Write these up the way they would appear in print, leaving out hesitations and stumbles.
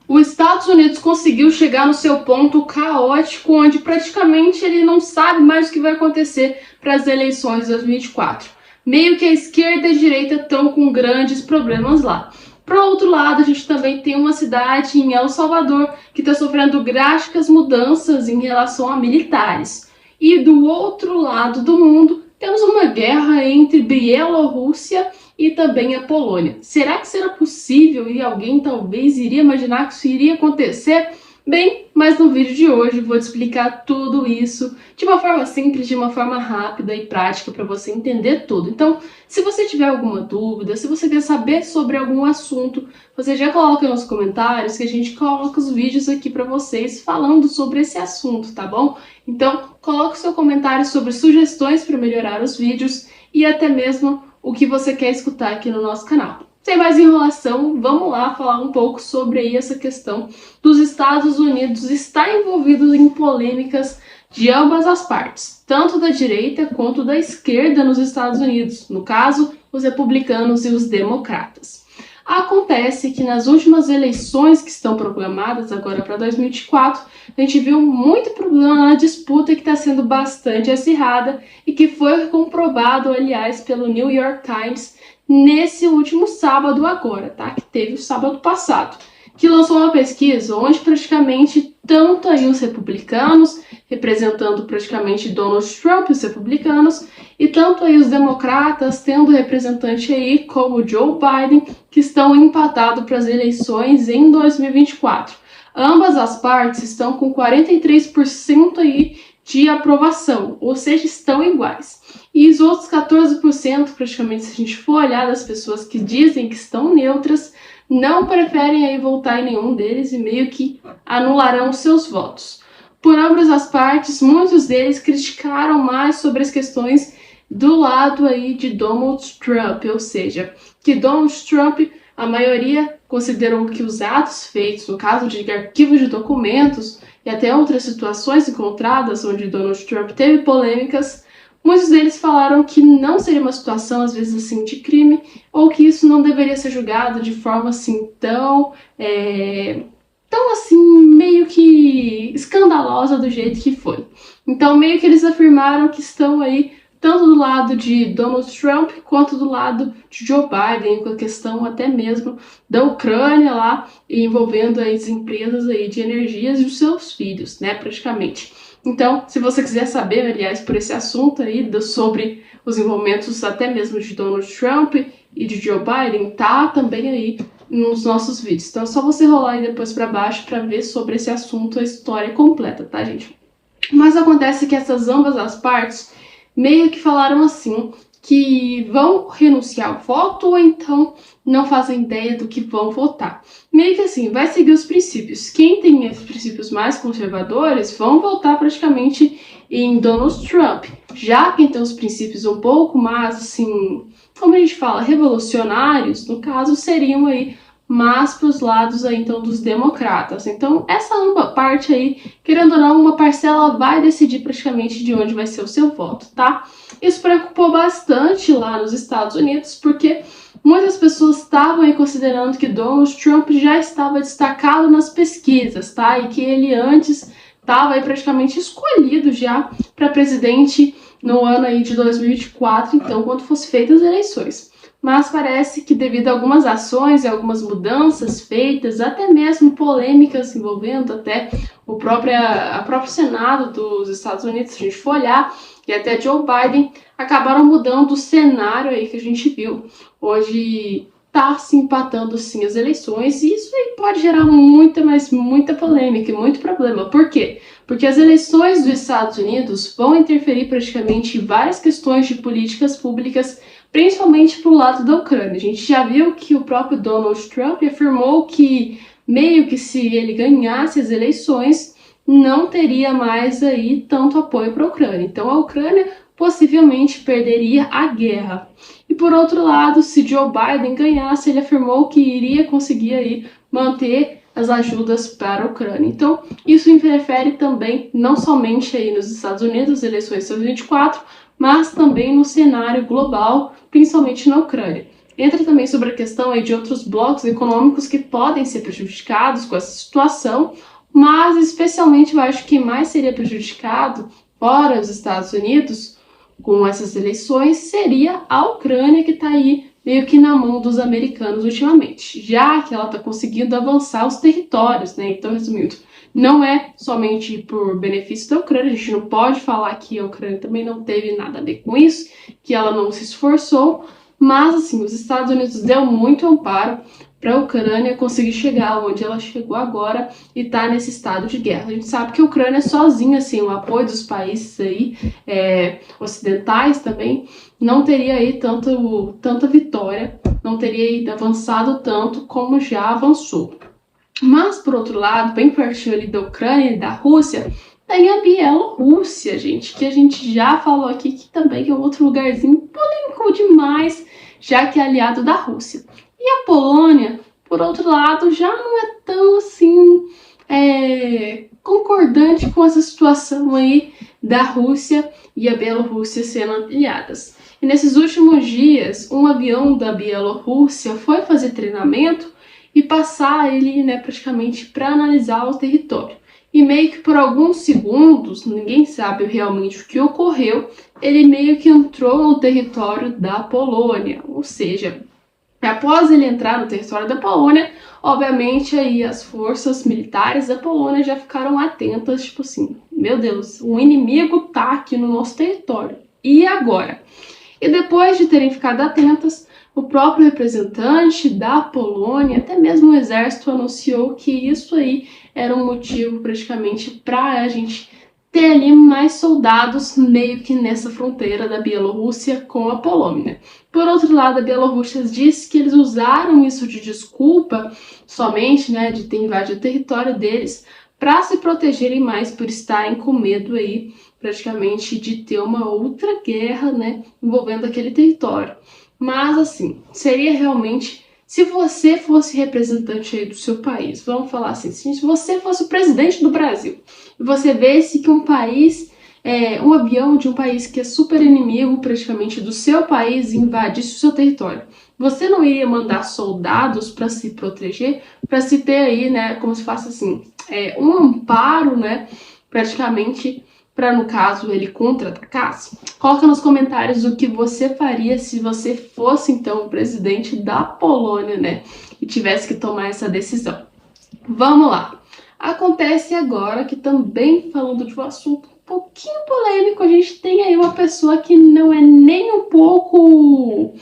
Os Estados Unidos conseguiu chegar no seu ponto caótico, onde praticamente ele não sabe mais o que vai acontecer para as eleições de 2024. Meio que a esquerda e a direita estão com grandes problemas lá. Por outro lado, a gente também tem uma cidade em El Salvador que está sofrendo drásticas mudanças em relação a militares. E do outro lado do mundo, temos uma guerra entre Bielorrússia e também a Polônia. Será que será possível e alguém talvez iria imaginar que isso iria acontecer? Bem, mas no vídeo de hoje vou te explicar tudo isso de uma forma simples, de uma forma rápida e prática para você entender tudo. Então, se você tiver alguma dúvida, se você quer saber sobre algum assunto, você já coloca nos comentários que a gente coloca os vídeos aqui para vocês falando sobre esse assunto, tá bom? Então, coloque seu comentário sobre sugestões para melhorar os vídeos e até mesmo o que você quer escutar aqui no nosso canal. Sem mais enrolação, vamos lá falar um pouco sobre aí essa questão dos Estados Unidos estar envolvidos em polêmicas de ambas as partes, tanto da direita quanto da esquerda nos Estados Unidos, no caso, os republicanos e os democratas. Acontece que nas últimas eleições que estão programadas agora para 2024, a gente viu muito problema na disputa que está sendo bastante acirrada e que foi comprovado, aliás, pelo New York Times nesse último sábado agora, tá? Que teve o sábado passado, que lançou uma pesquisa onde praticamente tanto aí os republicanos, representando praticamente Donald Trump e os republicanos, e tanto aí os democratas, tendo representante aí como Joe Biden, que estão empatados para as eleições em 2024. Ambas as partes estão com 43% aí de aprovação, ou seja, estão iguais. E os outros 14%, praticamente, se a gente for olhar das pessoas que dizem que estão neutras, não preferem aí votar em nenhum deles e meio que anularão seus votos. Por ambas as partes, muitos deles criticaram mais sobre as questões do lado aí de Donald Trump, ou seja, que Donald Trump, a maioria considerou que os atos feitos, no caso de arquivos de documentos e até outras situações encontradas onde Donald Trump teve polêmicas, muitos deles falaram que não seria uma situação, às vezes, assim, de crime, ou que isso não deveria ser julgado de forma, assim, tão assim, meio que escandalosa do jeito que foi. Então, meio que eles afirmaram que estão aí tanto do lado de Donald Trump quanto do lado de Joe Biden, com a questão até mesmo da Ucrânia lá, envolvendo as empresas aí de energias e os seus filhos, né, praticamente. Então, se você quiser saber, aliás, por esse assunto aí, sobre os envolvimentos até mesmo de Donald Trump e de Joe Biden, tá também aí nos nossos vídeos. Então é só você rolar aí depois para baixo para ver sobre esse assunto, a história completa, tá, gente? Mas acontece que essas ambas as partes meio que falaram assim, que vão renunciar ao voto ou então não fazem ideia do que vão votar. Meio que assim, vai seguir os princípios. Quem tem os princípios mais conservadores vão votar praticamente em Donald Trump. Já quem tem os princípios um pouco mais, assim, como a gente fala, revolucionários, no caso, seriam aí mais para os lados aí, então, dos democratas. Então, essa parte aí, querendo ou não, uma parcela vai decidir praticamente de onde vai ser o seu voto, tá? Isso preocupou bastante lá nos Estados Unidos, porque muitas pessoas estavam aí considerando que Donald Trump já estava destacado nas pesquisas, tá? E que ele antes estava aí praticamente escolhido já para presidente no ano aí de 2024, então, quando fossem feitas as eleições. Mas parece que devido a algumas ações e algumas mudanças feitas, até mesmo polêmicas envolvendo até o próprio Senado dos Estados Unidos, se a gente for olhar, e até Joe Biden, acabaram mudando o cenário aí que a gente viu. Hoje tá se empatando sim as eleições e isso aí pode gerar muita, mas muita polêmica e muito problema. Por quê? Porque as eleições dos Estados Unidos vão interferir praticamente em várias questões de políticas públicas, principalmente para o lado da Ucrânia. A gente já viu que o próprio Donald Trump afirmou que meio que se ele ganhasse as eleições, não teria mais aí tanto apoio para a Ucrânia. Então a Ucrânia possivelmente perderia a guerra. E por outro lado, se Joe Biden ganhasse, ele afirmou que iria conseguir aí manter as ajudas para a Ucrânia. Então, isso interfere também, não somente aí nos Estados Unidos, eleições de 2024, mas também no cenário global, principalmente na Ucrânia. Entra também sobre a questão aí de outros blocos econômicos que podem ser prejudicados com essa situação, mas especialmente eu acho que mais seria prejudicado, fora os Estados Unidos, com essas eleições, seria a Ucrânia, que está aí meio que na mão dos americanos ultimamente, já que ela está conseguindo avançar os territórios, né? Então, resumindo, não é somente por benefício da Ucrânia, a gente não pode falar que a Ucrânia também não teve nada a ver com isso, que ela não se esforçou, mas assim, os Estados Unidos deu muito amparo para a Ucrânia conseguir chegar onde ela chegou agora e tá nesse estado de guerra. A gente sabe que a Ucrânia sozinha, assim, o apoio dos países aí ocidentais também, não teria aí tanta vitória, não teria aí avançado tanto como já avançou. Mas, por outro lado, bem pertinho ali da Ucrânia e da Rússia, tem a Bielorrússia, gente, que a gente já falou aqui que também é outro lugarzinho polêmico demais, já que é aliado da Rússia. E a Polônia, por outro lado, já não é tão assim concordante com essa situação aí da Rússia e a Bielorrússia sendo aliadas. E nesses últimos dias, um avião da Bielorrússia foi fazer treinamento e passar ele, né, praticamente para analisar o território. E meio que por alguns segundos, ninguém sabe realmente o que ocorreu, ele meio que entrou no território da Polônia, ou seja, após ele entrar no território da Polônia, obviamente aí as forças militares da Polônia já ficaram atentas, tipo assim, meu Deus, o inimigo tá aqui no nosso território, e agora? E depois de terem ficado atentas, o próprio representante da Polônia, até mesmo o exército, anunciou que isso aí era um motivo praticamente para a gente ter ali mais soldados meio que nessa fronteira da Bielorrússia com a Polônia. Por outro lado, a Bielorrússia disse que eles usaram isso de desculpa somente, né, de ter invadido o território deles para se protegerem mais por estarem com medo aí praticamente de ter uma outra guerra, né, envolvendo aquele território. Mas assim, seria realmente, se você fosse representante aí do seu país, vamos falar assim, se você fosse o presidente do Brasil e você vesse que um país, um avião de um país que é super inimigo praticamente do seu país invadisse o seu território, você não iria mandar soldados para se proteger, para se ter aí, né, como se fosse assim, um amparo, né, praticamente para, no caso, ele contra-atacasse? Coloca nos comentários o que você faria se você fosse, então, o presidente da Polônia, né? E tivesse que tomar essa decisão. Vamos lá. Acontece agora que também, falando de um assunto um pouquinho polêmico, a gente tem aí uma pessoa que não é nem um pouco...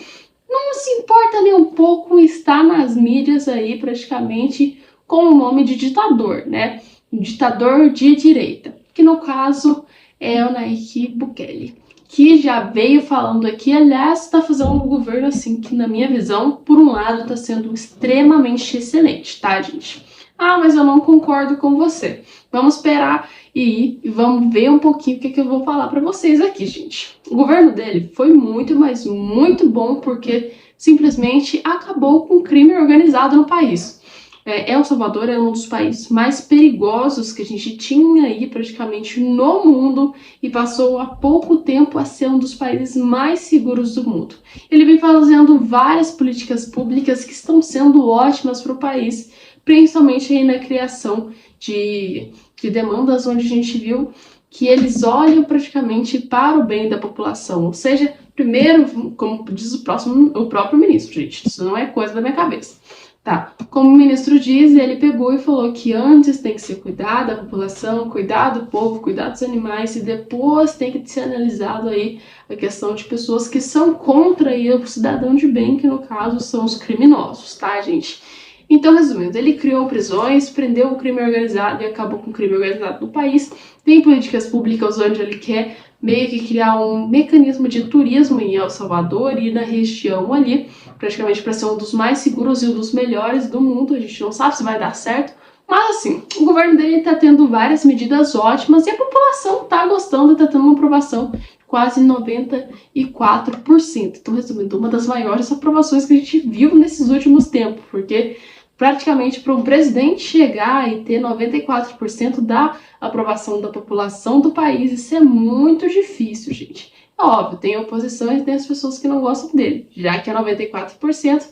não se importa nem um pouco estar nas mídias aí, praticamente, com o nome de ditador, né? Um ditador de direita, que no caso é o Nayib Bukele, que já veio falando aqui, aliás, está fazendo um governo assim que, na minha visão, por um lado está sendo extremamente excelente, tá, gente? Ah, mas eu não concordo com você. Vamos esperar e vamos ver um pouquinho o que eu vou falar para vocês aqui, gente. O governo dele foi muito, mas muito bom porque simplesmente acabou com o crime organizado no país. El Salvador é um dos países mais perigosos que a gente tinha aí praticamente no mundo e passou há pouco tempo a ser um dos países mais seguros do mundo. Ele vem fazendo várias políticas públicas que estão sendo ótimas para o país, principalmente aí na criação de demandas onde a gente viu que eles olham praticamente para o bem da população, ou seja, primeiro, como diz o próprio ministro, gente, isso não é coisa da minha cabeça. Tá, como o ministro diz, ele pegou e falou que antes tem que ser cuidar da população, cuidar do povo, cuidar dos animais e depois tem que ser analisado aí a questão de pessoas que são contra aí o cidadão de bem, que no caso são os criminosos, tá, gente? Então, resumindo, ele criou prisões, prendeu o crime organizado e acabou com o crime organizado no país, tem políticas públicas onde ele quer meio que criar um mecanismo de turismo em El Salvador e na região ali, praticamente para ser um dos mais seguros e um dos melhores do mundo. A gente não sabe se vai dar certo, mas assim, o governo dele está tendo várias medidas ótimas e a população está gostando, está tendo uma aprovação de quase 94%. Então, resumindo, uma das maiores aprovações que a gente viu nesses últimos tempos, porque praticamente para um presidente chegar e ter 94% da aprovação da população do país, isso é muito difícil, gente. É óbvio, tem oposição e tem as pessoas que não gostam dele, já que é 94%,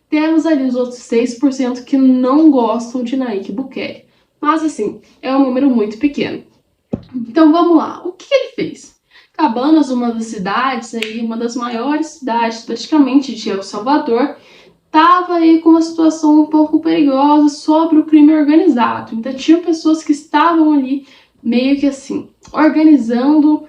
temos ali os outros 6% que não gostam de Nayib Bukele. Mas assim, é um número muito pequeno. Então vamos lá, o que ele fez? Cabanas, uma das cidades, aí, uma das maiores cidades praticamente de El Salvador, estava aí com uma situação um pouco perigosa sobre o crime organizado. Então tinha pessoas que estavam ali meio que assim, organizando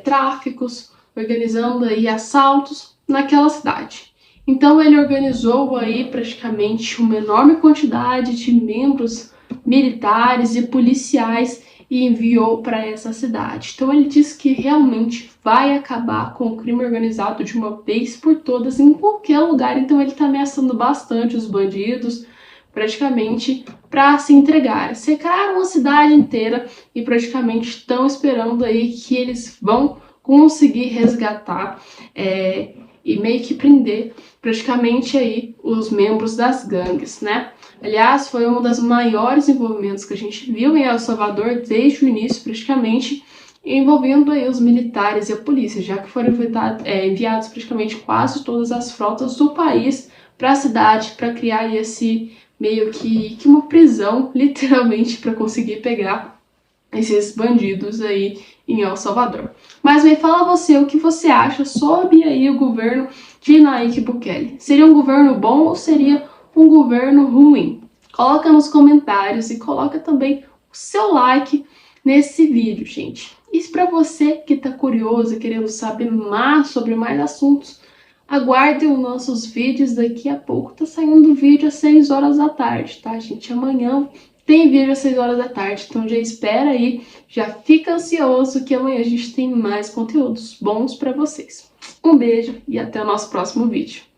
tráficos, organizando aí assaltos naquela cidade. Então ele organizou aí praticamente uma enorme quantidade de membros militares e policiais e enviou para essa cidade. Então ele disse que realmente vai acabar com o crime organizado de uma vez por todas em qualquer lugar. Então ele está ameaçando bastante os bandidos, praticamente para se entregar. Secaram a cidade inteira e praticamente estão esperando aí que eles vão conseguir resgatar e meio que prender praticamente aí os membros das gangues, né? Aliás, foi um dos maiores envolvimentos que a gente viu em El Salvador desde o início, praticamente, envolvendo aí os militares e a polícia, já que foram enviados praticamente quase todas as frotas do país para a cidade para criar esse meio que uma prisão, literalmente, para conseguir pegar esses bandidos aí em El Salvador. Mas me fala você, o que você acha sobre aí o governo de Nayib Bukele? Seria um governo bom ou seria um governo ruim? Coloca nos comentários e coloca também o seu like nesse vídeo, gente. E para você que está curioso e querendo saber mais sobre mais assuntos, aguarde os nossos vídeos. Daqui a pouco tá saindo vídeo às 6 horas da tarde, tá, gente? Amanhã tem vídeo às 6 horas da tarde, então já espera aí, já fica ansioso que amanhã a gente tem mais conteúdos bons para vocês. Um beijo e até o nosso próximo vídeo.